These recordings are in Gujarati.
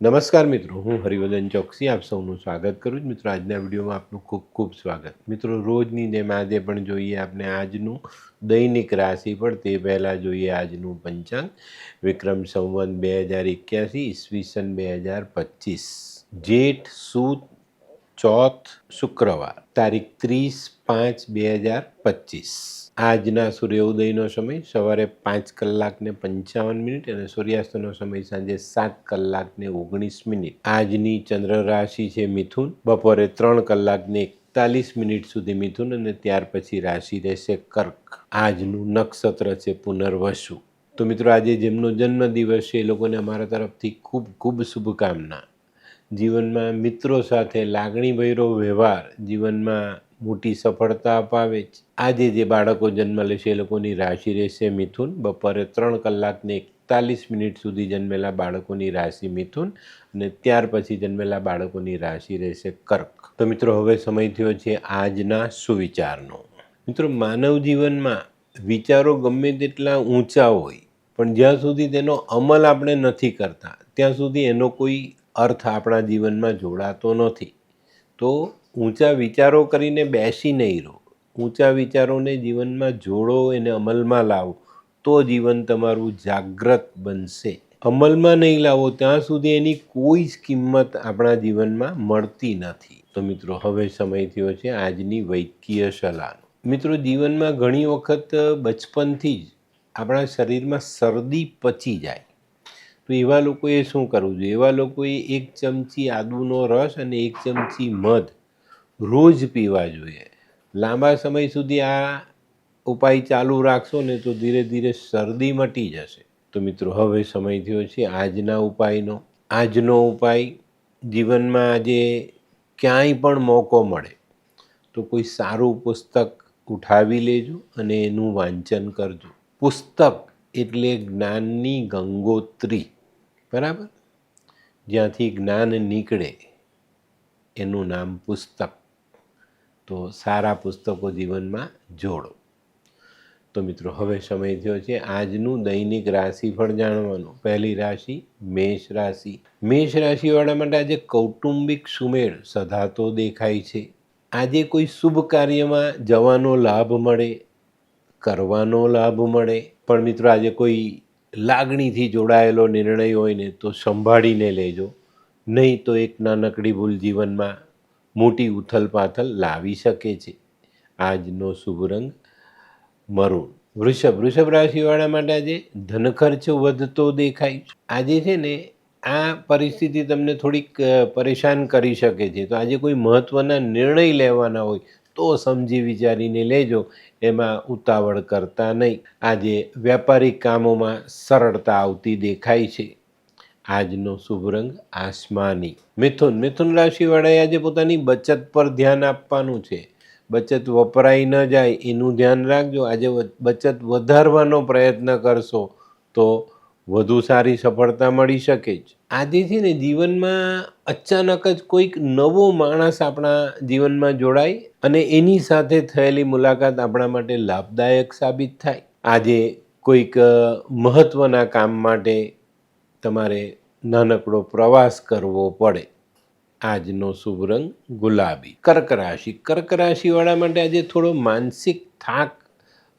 નમસ્કાર મિત્રો, હું હરિવર્ધન ચોકસી આપ સૌનું સ્વાગત કરું છું. મિત્રો, આજના વિડીયોમાં આપનું ખૂબ ખૂબ સ્વાગત. મિત્રો, રોજની જેમ આજે પણ જોઈએ આપણે આજનું દૈનિક રાશિફળ. તે પહેલાં જોઈએ આજનું પંચાંગ. વિક્રમ સંવત 2081, ઈસવીસન 2025, જેઠ સુદ ચોથ શુક્રવાર, તારીખ 30/5/2025. આજના સૂર્યોદયનો સમય સવારે 5:55 અને સૂર્યાસ્તનો સમય સાંજે 7:19. આજની ચંદ્ર રાશિ છે મિથુન. બપોરે 3:41 સુધી મિથુન અને ત્યાર પછી રાશિ રહેશે કર્ક. આજનું નક્ષત્ર છે પુનર્વસુ. તો મિત્રો, આજે જેમનો જન્મદિવસ છે એ લોકોને અમારા તરફથી ખૂબ ખૂબ શુભકામના. જીવનમાં મિત્રો સાથે લાગણીભર્યો વ્યવહાર જીવનમાં મોટી સફળતા અપાવે છે. આજે જે બાળકો જન્મ લેશે એ લોકોની રાશિ રહેશે મિથુન. બપોરે 3:41 સુધી જન્મેલા બાળકોની રાશિ મિથુન અને ત્યાર પછી જન્મેલા બાળકોની રાશિ રહેશે કર્ક. તો મિત્રો, હવે સમય થયો છે આજના સુવિચારનો. મિત્રો, માનવ જીવનમાં વિચારો ગમે તેટલા ઊંચા હોય પણ જ્યાં સુધી તેનો અમલ આપણે નથી કરતા ત્યાં સુધી એનો કોઈ અર્થ આપણા જીવનમાં જોડાતો નથી. તો ઊંચા વિચારો કરીને બેસી નહીં રહો. ઊંચા વિચારોને જીવનમાં જોડો, એને અમલમાં લાવો તો જીવન તમારું જાગ્રત બનશે. અમલમાં નહીં લાવો ત્યાં સુધી એની કોઈ જ કિંમત આપણા જીવનમાં મળતી નથી. તો મિત્રો, હવે સમય થયો છે આજની વૈદ્યકીય સલાહનો. મિત્રો, જીવનમાં ઘણી વખત બચપનથી જ આપણા શરીરમાં શરદી પચી જાય તો એવા લોકોએ શું કરવું જોઈએ? એવા લોકોએ 1 ચમચી આદુનો રસ અને 1 ચમચી મધ રોજ પીવા જોઈએ. લાંબા સમય સુધી આ ઉપાય ચાલુ રાખશો ને તો ધીરે ધીરે શરદી મટી જશે. તો મિત્રો, હવે સમય થયો છે આજના ઉપાયનો. આજનો ઉપાય, જીવનમાં આજે ક્યાંય પણ મોકો મળે તો કોઈ સારું પુસ્તક ઉઠાવી લેજો અને એનું વાંચન કરજો. પુસ્તક એટલે જ્ઞાનની ગંગોત્રી, બરાબર? જ્યાંથી જ્ઞાન નીકળે એનું નામ પુસ્તક. તો સારા પુસ્તકો જીવનમાં જોડો. તો મિત્રો, હવે સમય થયો છે આજનું દૈનિક રાશિફળ જાણવાનું. પહેલી રાશિ મેષ રાશિ. મેષ રાશિવાળા માટે આજે કૌટુંબિક સુમેળ સધાતો દેખાય છે. આજે કોઈ શુભ કાર્યમાં જવાનો લાભ મળે, કરવાનો લાભ મળે. પણ મિત્રો, આજે કોઈ લાગણીથી જોડાયેલો નિર્ણય હોય ને તો સંભાળીને લેજો, નહીં તો એક નાનકડી ભૂલ જીવનમાં મોટી ઉથલપાથલ લાવી શકે છે. આજનો શુભ રંગ મરૂન. વૃષભ રાશિવાળા માટે આજે ધનખર્ચ વધતો દેખાય છે. આજે છે ને આ પરિસ્થિતિ તમને થોડીક પરેશાન કરી શકે છે. તો આજે કોઈ મહત્ત્વના નિર્ણય લેવાના હોય તો સમજી વિચારીને લેજો, એમાં ઉતાવળ કરતા નહીં. આજે વ્યાપારિક કામોમાં સરળતા આવતી દેખાય છે. આજનો શુભ રંગ આસમાની. મિથુન રાશિવાળાએ આજે પોતાની બચત પર ધ્યાન આપવાનું છે. બચત વપરાઈ ન જાય એનું ધ્યાન રાખજો. આજે બચત વધારવાનો પ્રયત્ન કરશો તો વધુ સારી સફળતા મળી શકે છે. આજે છે ને જીવનમાં અચાનક જ કોઈક નવો માણસ આપણા જીવનમાં જોડાય અને એની સાથે થયેલી મુલાકાત આપણા માટે લાભદાયક સાબિત થાય. આજે કોઈક મહત્ત્વના કામ માટે તમારે નાનકડો પ્રવાસ કરવો પડે. આજનો શુભ રંગ ગુલાબી. કર્ક રાશિવાળા માટે આજે થોડો માનસિક થાક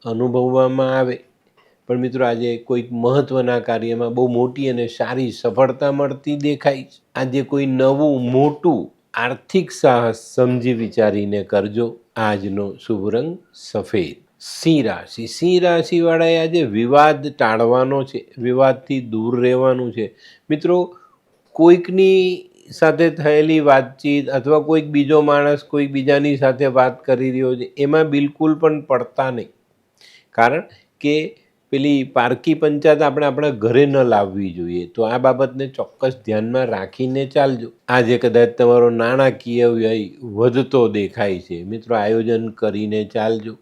અનુભવવામાં આવે. પણ મિત્રો, આજે કોઈક મહત્ત્વના કાર્યમાં બહુ મોટી અને સારી સફળતા મળતી દેખાય છે. આજે કોઈ નવું મોટું આર્થિક સાહસ સમજી વિચારીને કરજો. આજનો શુભ રંગ સફેદ. સિંહ રાશિવાળાએ આજે વિવાદ ટાળવાનો છે, વિવાદથી દૂર રહેવાનું છે. મિત્રો, કોઈકની સાથે થયેલી વાતચીત અથવા કોઈક બીજો માણસ કોઈક બીજાની સાથે વાત કરી રહ્યો છે એમાં બિલકુલ પણ પડતા નહીં. કારણ કે પેલી પારકી પંચાયત આપણે આપણા ઘરે ન લાવવી જોઈએ. તો આ બાબતને ચોક્કસ ધ્યાનમાં રાખીને ચાલજો. આજે કદાચ તમારો નાણાકીય વ્યય વધતો દેખાય છે. મિત્રો, આયોજન કરીને ચાલજો.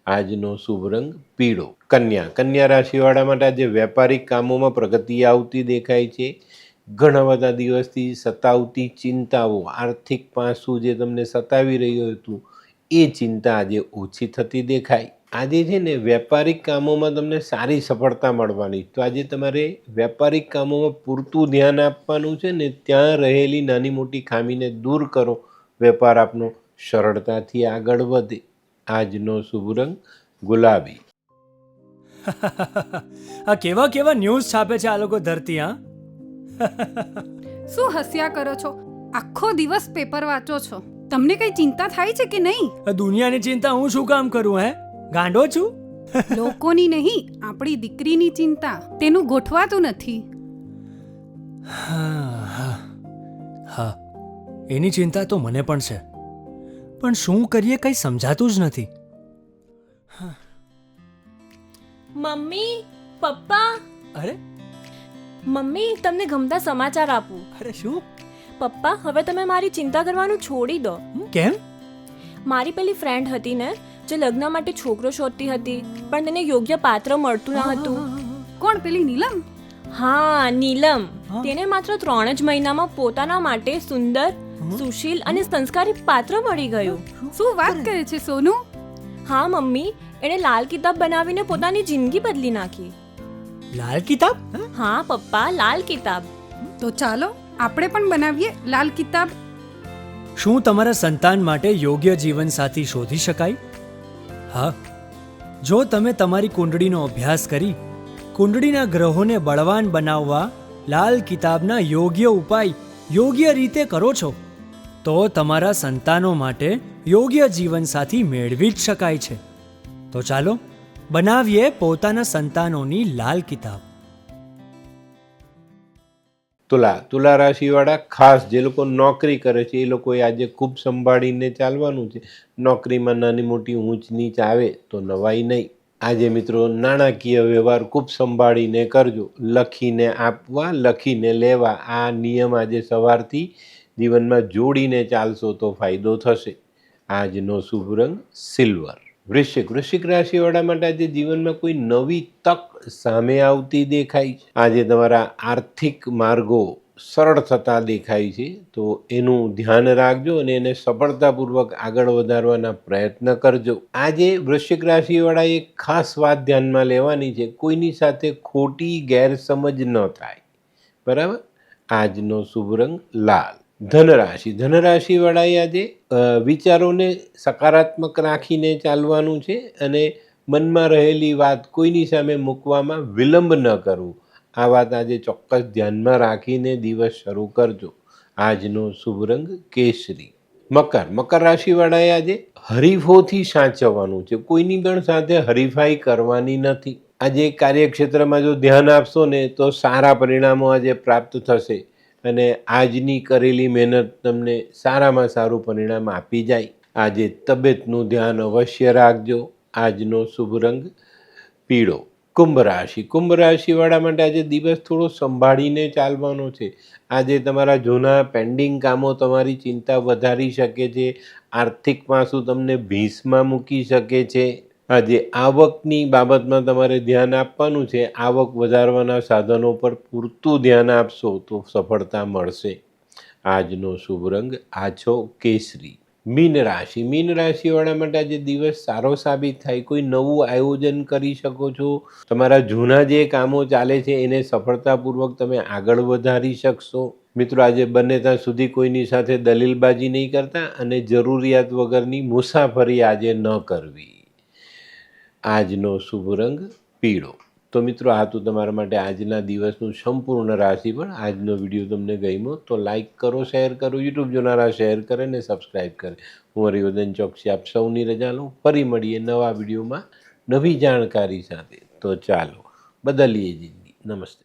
આજનો શુભ રંગ પીળો. કન્યા રાશિવાળા માટે આજે વ્યાપારિક કામોમાં પ્રગતિ આવતી દેખાય છે. ઘણા બધા દિવસથી સતાવતી ચિંતાઓ, આર્થિક પાસું જે તમને સતાવી રહ્યું હતું એ ચિંતા આજે ઓછી થતી દેખાય. આજે છે ને વેપારિક કામોમાં તમને સારી સફળતા મળવાની. તો આજે તમારે વેપારિક કામોમાં પૂરતું ધ્યાન આપવાનું છે ને ત્યાં રહેલી નાની મોટી ખામીને દૂર કરો. વેપાર આપનો સરળતાથી આગળ વધે. આજનો શુભ રંગ ગુલાબી. આ કેવા કેવા ન્યૂઝ છાપે છે આ લોકો ધરતી. હા શું હસ્યા કરો છો? આખો દિવસ પેપર વાંચો છો. તમને કઈ ચિંતા થાય છે કે નહીં? આ દુનિયાની ચિંતા હું શું કામ કરું? ગાંડો છું? લોકોની નહીં, આપણી દીકરીની ચિંતા. તેનું ગોઠવાતું નથી. હા, એની ચિંતા તો મને પણ છે, પણ શું કરીએ કંઈ સમજાતું જ નથી. મમ્મી, પપ્પા. અરે મમ્મી, તમને ગમતા સમાચાર આપું. અરે શું? પપ્પા, હવે તમે મારી ચિંતા કરવાનું છોડી દો. કેમ? મારી પેલી ફ્રેન્ડ હતી ને, જે લગ્ન માટે છોકરો શોધતી હતી, પણ તેને યોગ્ય પાત્ર મળતું ન હતું. કોણ, પેલી નીલમ? હા, નીલમ. તેને માત્ર 3 જ મહિનામાં પોતાના માટે સુંદર, સુશીલ અને સંસ્કારી પાત્ર મળી ગયું. શું વાત કરે છે સોનુ? હા મમ્મી, એણે લાલ કિતાબ બનાવીને પોતાની જિંદગી બદલી નાખી. લાલ કિતાબ? હા પપ્પા, લાલ કિતાબ. તો ચાલો આપણે પણ બનાવીએ લાલ કિતાબ. શું તમારા સંતાન માટે યોગ્ય જીવનસાથી શોધી શકાય? હા, જો તમે તમારી કુંડળીનો અભ્યાસ કરી કુંડળીના ગ્રહોને બળવાન બનાવવા લાલ કિતાબના યોગ્ય ઉપાય યોગ્ય રીતે કરો છો, તો તમારા સંતાનો માટે યોગ્ય જીવનસાથી મેળવી જ શકાય છે. તો ચાલો બનાવીએ પોતાના સંતાનોની લાલ કિતાબ. તુલા રાશિવાળા, ખાસ જે લોકો નોકરી કરે છે એ લોકોએ આજે ખૂબ સંભાળીને ચાલવાનું છે. નોકરીમાં નાની મોટી ઊંચ નીચ આવે તો નવાઈ નહીં. આજે મિત્રો નાણાકીય વ્યવહાર ખૂબ સંભાળીને કરજો. લખીને આપવા, લખીને લેવા, આ નિયમ આજે સવારથી જીવનમાં જોડીને ચાલશો તો ફાયદો થશે. આજનો શુભ રંગ સિલ્વર. વૃશ્ચિક રાશિવાળા માટે આજે જીવનમાં કોઈ નવી તક સામે આવતી દેખાય છે. આજે તમારા આર્થિક માર્ગો સરળ થતા દેખાય છે, તો એનું ધ્યાન રાખજો અને એને સફળતાપૂર્વક આગળ વધારવાના પ્રયત્ન કરજો. આજે વૃશ્ચિક રાશિવાળા એક ખાસ વાત ધ્યાનમાં લેવાની છે, કોઈની સાથે ખોટી ગેરસમજ ન થાય. બરાબર. આજનો શુભ રંગ લાલ. ધનરાશિવાળાએ આજે વિચારોને સકારાત્મક રાખીને ચાલવાનું છે અને મનમાં રહેલી વાત કોઈની સામે મૂકવામાં વિલંબ ન કરવું. આ વાત આજે ચોક્કસ ધ્યાનમાં રાખીને દિવસ શરૂ કરજો. આજનો શુભ રંગ કેસરી. મકર રાશિવાળાએ આજે હરીફોથી સાચવવાનું છે. કોઈની પણ સાથે હરીફાઈ કરવાની નથી. આજે કાર્યક્ષેત્રમાં જો ધ્યાન આપશો ને તો સારા પરિણામો આજે પ્રાપ્ત થશે અને આજની કરેલી મહેનત તમને સારામાં સારું પરિણામ આપી જાય. આજે તબિયતનું ધ્યાન અવશ્ય રાખજો. આજનો શુભ રંગ પીળો. કુંભ રાશિવાળા માટે આજે દિવસ થોડો સંભાળીને ચાલવાનો છે. આજે તમારા જૂના પેન્ડિંગ કામો તમારી ચિંતા વધારી શકે છે. આર્થિક પાસું તમને ભીંસમાં મૂકી શકે છે. આજે આવકની બાબતમાં તમારે ધ્યાન આપવાનું છે. આવક વધારવાના સાધનો પર પૂરતું ધ્યાન આપશો તો સફળતા મળશે. આજનો શુભ રંગ આછો કેસરી. મીન રાશિવાળા માટે આજે દિવસ સારો સાબિત થાય. કોઈ નવું આયોજન કરી શકો છો. તમારા જૂના જે કામો ચાલે છે એને સફળતાપૂર્વક તમે આગળ વધારી શકશો. મિત્રો, આજે બને ત્યાં સુધી કોઈની સાથે દલીલબાજી નહીં કરતા અને જરૂરિયાત વગરની મુસાફરી આજે ન કરવી. આજનો શુભ રંગ પીળો. તો મિત્રો, આ તો તમારા માટે આજના દિવસનું સંપૂર્ણ રાશિફળ. આજનો વિડીયો તમને ગમ્યો તો લાઈક કરો, શેર કરો. યુટ્યુબ જોનારા શેર કરે ને સબસ્ક્રાઈબ કરે. હું હરિવર્ધન ચોકસી આપ સૌની રજા લઉં. ફરી મળીએ નવા વિડીયોમાં નવી જાણકારી સાથે. તો ચાલો બદલીએ જિંદગી. નમસ્તે.